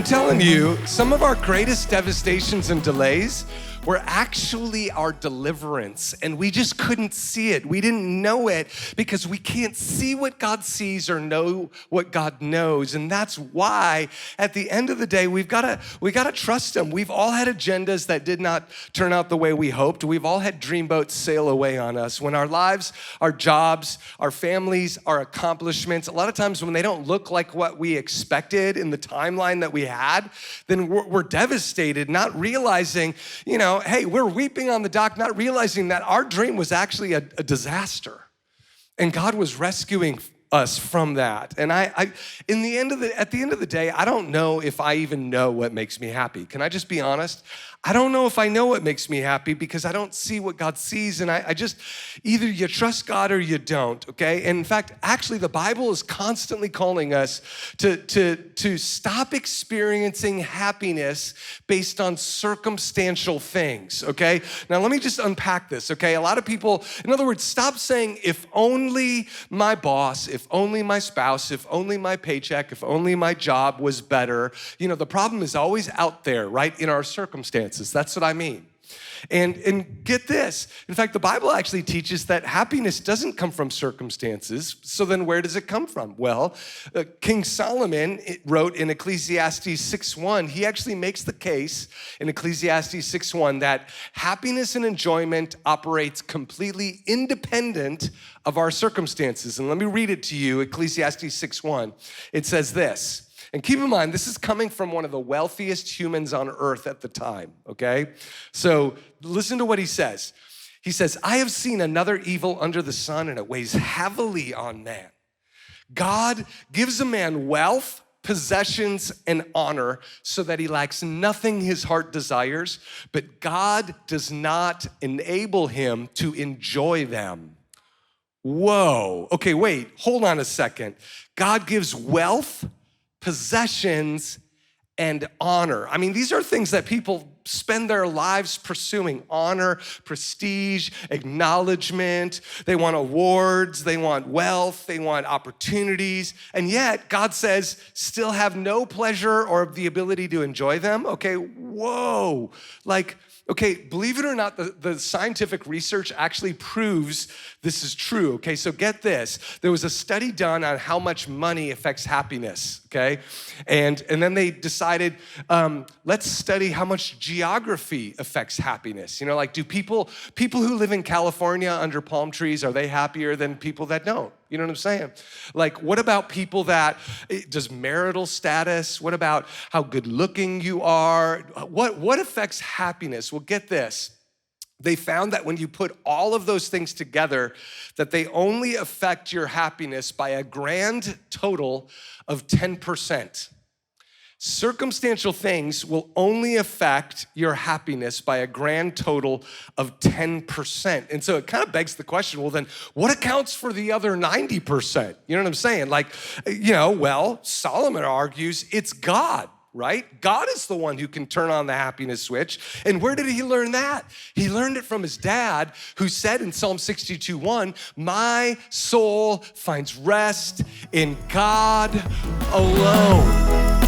I'm telling you, some of our greatest devastations and delays were actually our deliverance, and we just couldn't see it. We didn't know it because we can't see what God sees or know what God knows. And that's why at the end of the day, we gotta trust him. We've all had agendas that did not turn out the way we hoped. We've all had dreamboats sail away on us. When our lives, our jobs, our families, our accomplishments, a lot of times when they don't look like what we expected in the timeline that we had, then we're devastated, not realizing, hey, we're weeping on the dock, not realizing that our dream was actually a disaster. And God was rescuing us from that. And at the end of the day, I don't know if I even know what makes me happy. Can I just be honest? I don't know if I know what makes me happy because I don't see what God sees. And I just, either you trust God or you don't, okay? And in fact, actually the Bible is constantly calling us to stop experiencing happiness based on circumstantial things, okay? Now let me just unpack this, okay? A lot of people, in other words, stop saying, if only my boss, if only my spouse, if only my paycheck, if only my job was better. The problem is always out there, right? In our circumstances. That's what I mean. And get this. In fact, the Bible actually teaches that happiness doesn't come from circumstances. So then where does it come from? Well, King Solomon wrote in Ecclesiastes 6:1, he actually makes the case in Ecclesiastes 6:1 that happiness and enjoyment operates completely independent of our circumstances. And let me read it to you, Ecclesiastes 6:1. It says this. And keep in mind, this is coming from one of the wealthiest humans on earth at the time, okay? So listen to what he says. He says, I have seen another evil under the sun, and it weighs heavily on man. God gives a man wealth, possessions, and honor so that he lacks nothing his heart desires, but God does not enable him to enjoy them. Whoa. Okay, wait, hold on a second. God gives wealth, possessions, and honor. I mean, these are things that people spend their lives pursuing. Honor, prestige, acknowledgement. They want awards, they want wealth, they want opportunities. And yet, God says, still have no pleasure or the ability to enjoy them. Okay, whoa. Okay, believe it or not, the scientific research actually proves this is true, okay? So get this. There was a study done on how much money affects happiness, okay? And then they decided, let's study how much geography affects happiness. Do people who live in California under palm trees, are they happier than people that don't? You know what I'm saying? What about people does marital status? What about how good looking you are? What affects happiness? Well, get this. They found that when you put all of those things together, that they only affect your happiness by a grand total of 10%. Circumstantial things will only affect your happiness by a grand total of 10%. And so it kind of begs the question, well, then what accounts for the other 90%? You know what I'm saying? Solomon argues it's God, right? God is the one who can turn on the happiness switch. And where did he learn that? He learned it from his dad, who said in Psalm 62:1, my soul finds rest in God alone.